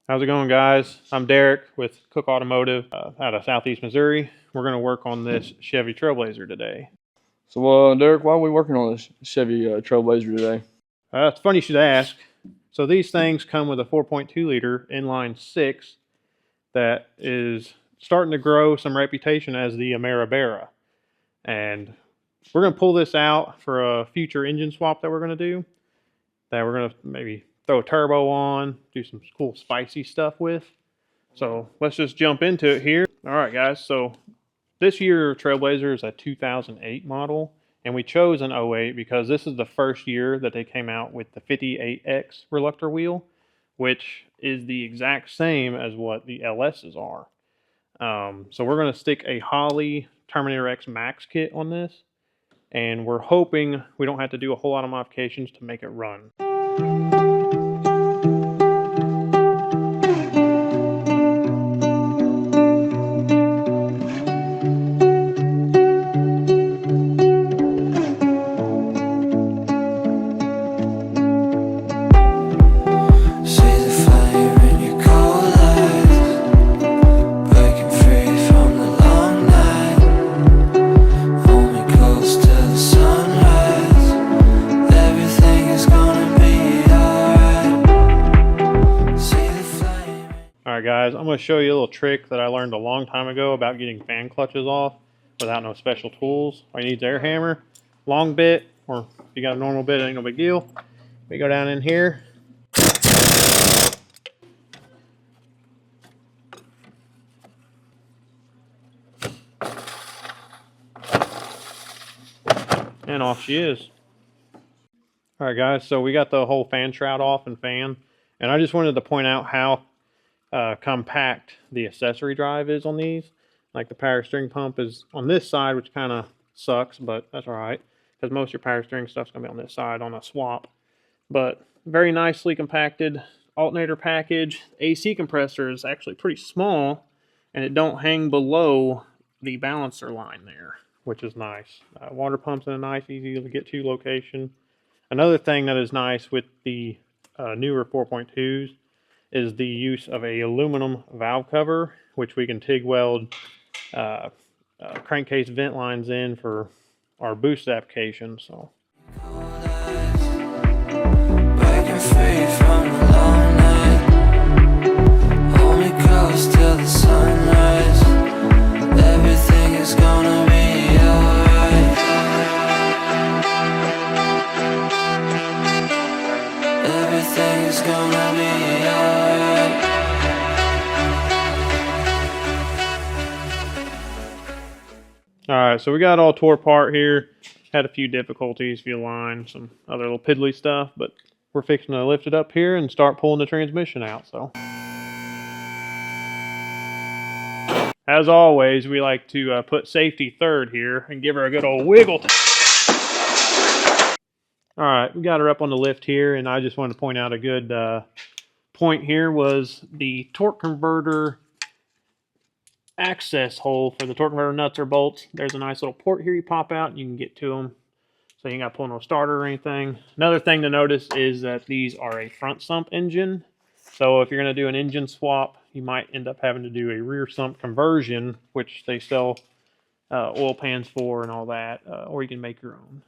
How's it going, guys? I'm Derek with Cook Automotive out of Southeast Missouri. We're going to work on this Chevy Trailblazer today. So, Derek, why are we working on this Chevy Trailblazer today? It's funny you should ask. So these things come with a 4.2 liter inline 6 that is starting to grow some reputation as the Ameri-Barra. And we're going to pull this out for a future engine swap that we're going to do. That we're going to maybe throw a turbo on, do some cool spicy stuff with. So let's just jump into it here. All right, guys. So this year Trailblazer is a 2008 model, and we chose an 08 because this is the first year that they came out with the 58X reluctor wheel, which is the exact same as what the LS's are. So we're going to stick a Holley Terminator X Max kit on this, and we're hoping we don't have to do a whole lot of modifications to make it run. Alright guys, I'm going to show you a little trick that I learned a long time ago about getting fan clutches off without no special tools. All you need is an air hammer, long bit, or if you got a normal bit, it ain't no big deal. We go down in here. And off she is. Alright guys, so we got the whole fan shroud off and fan. And I just wanted to point out how compact the accessory drive is on these. Like the power steering pump is on this side, which kind of sucks, but that's all right, because most of your power steering stuff's gonna be on this side on a swap. But very nicely compacted alternator package. AC compressor is actually pretty small, and it don't hang below the balancer line there, which is nice. Water pump's in a nice, easy to get to location. Another thing that is nice with the newer 4.2s is the use of a aluminum valve cover, which we can TIG weld crankcase vent lines in for our boost application. So. Alright, so we got all tore apart here. Had a few difficulties, few lines, some other little piddly stuff, but we're fixing to lift it up here and start pulling the transmission out. So, as always, we like to put safety third here and give her a good old wiggle. Alright, we got her up on the lift here, and I just wanted to point out a good point here was the torque converter access hole for the torque converter nuts or bolts. There's a nice little port here you pop out and you can get to them, so you ain't got to pull no starter or anything. Another thing to notice is that these are a front sump engine, so if you're going to do an engine swap, you might end up having to do a rear sump conversion, which they sell oil pans for and all that, or you can make your own.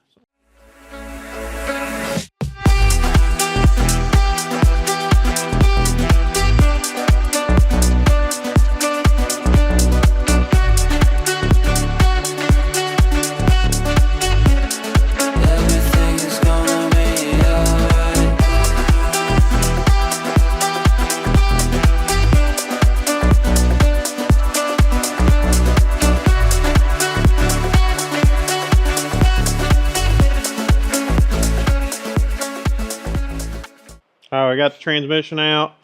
We got the transmission out.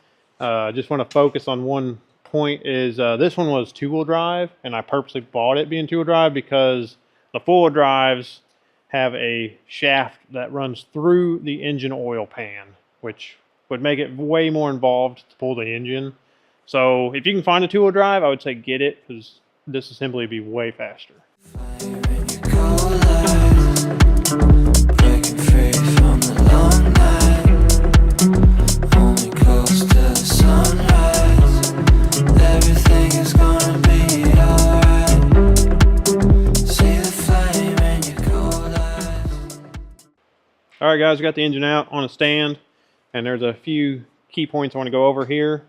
I just want to focus on one point is this one was two-wheel drive, and I purposely bought it being two-wheel drive because the four-wheel drives have a shaft that runs through the engine oil pan, which would make it way more involved to pull the engine. So if you can find a two-wheel drive, I would say get it, because disassembly would be way faster. Only close to the sunrise. right, guys, we got the engine out on a stand, and there's a few key points I want to go over here.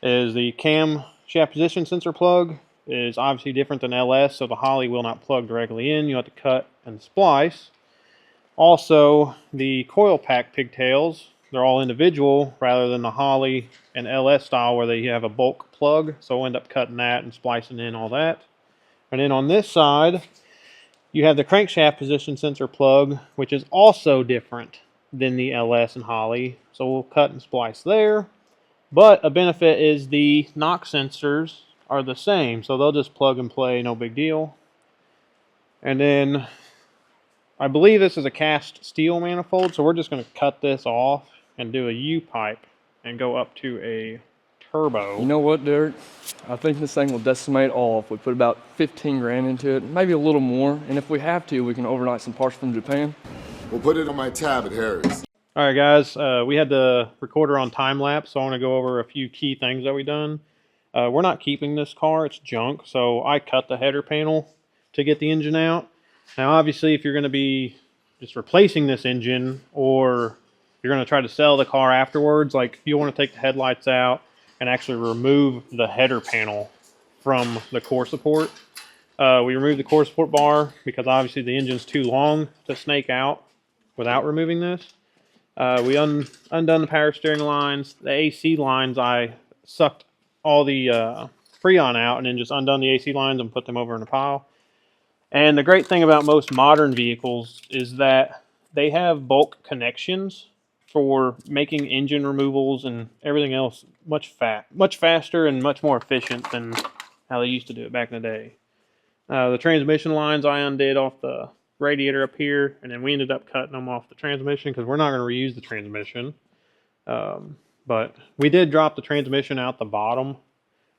Is the cam shaft position sensor plug is obviously different than LS, so the Holley will not plug directly in. You have to cut and splice. Also, the coil pack pigtails, they're all individual rather than the Holley and LS style where they have a bulk plug, so we'll end up cutting that and splicing in all that. And then on this side, you have the crankshaft position sensor plug, which is also different than the LS and Holley, so we'll cut and splice there. But a benefit is the knock sensors are the same, so they'll just plug and play, no big deal. And then I believe this is a cast steel manifold, so we're just going to cut this off and do a U-pipe and go up to a turbo. You know what, Derek? I think this thing will decimate off. We put about 15 grand into it, maybe a little more. And if we have to, we can overnight some parts from Japan. We'll put it on my tab at Harris. All right, guys, we had the recorder on time lapse, so I want to go over a few key things that we've done. We're not keeping this car, it's junk, so I cut the header panel to get the engine out. Now, obviously, if you're going to be just replacing this engine, or you're going to try to sell the car afterwards, like you want to take the headlights out and actually remove the header panel from the core support. We removed the core support bar because obviously the engine's too long to snake out without removing this. We undone the power steering lines. The AC lines, I sucked all the Freon out and then just undone the AC lines and put them over in a pile. And the great thing about most modern vehicles is that they have bulk connections for making engine removals and everything else much faster and much more efficient than how they used to do it back in the day. The transmission lines I undid off the radiator up here, and then we ended up cutting them off the transmission because we're not going to reuse the transmission. But we did drop the transmission out the bottom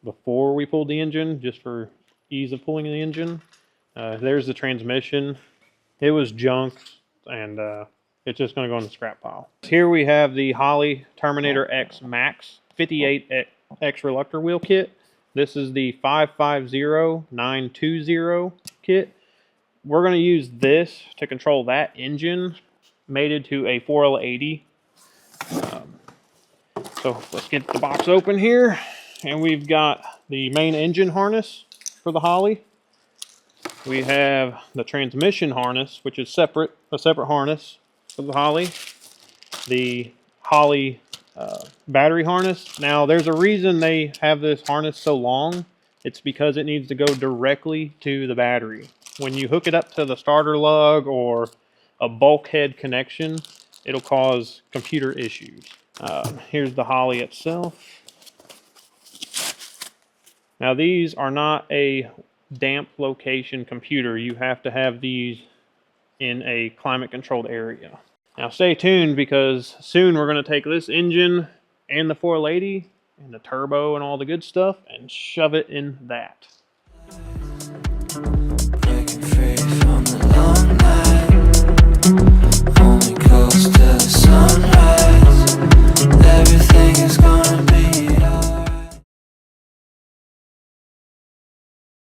before we pulled the engine, just for ease of pulling the engine. There's the transmission. It was junk, and it's just going to go in the scrap pile. Here we have the Holley Terminator X Max 58X Reluctor wheel kit. This is the 550920 kit. We're going to use this to control that engine mated to a 4L80. So let's get the box open here. And we've got the main engine harness for the Holley. We have the transmission harness, which is a separate harness for the Holley. The Holley battery harness. Now, there's a reason they have this harness so long. It's because it needs to go directly to the battery. When you hook it up to the starter lug or a bulkhead connection, it'll cause computer issues. Here's the Holley itself. Now, these are not a damp location computer. You have to have these in a climate controlled area. Now stay tuned, because soon we're going to take this engine and the 4L80 and the turbo and all the good stuff and shove it in that.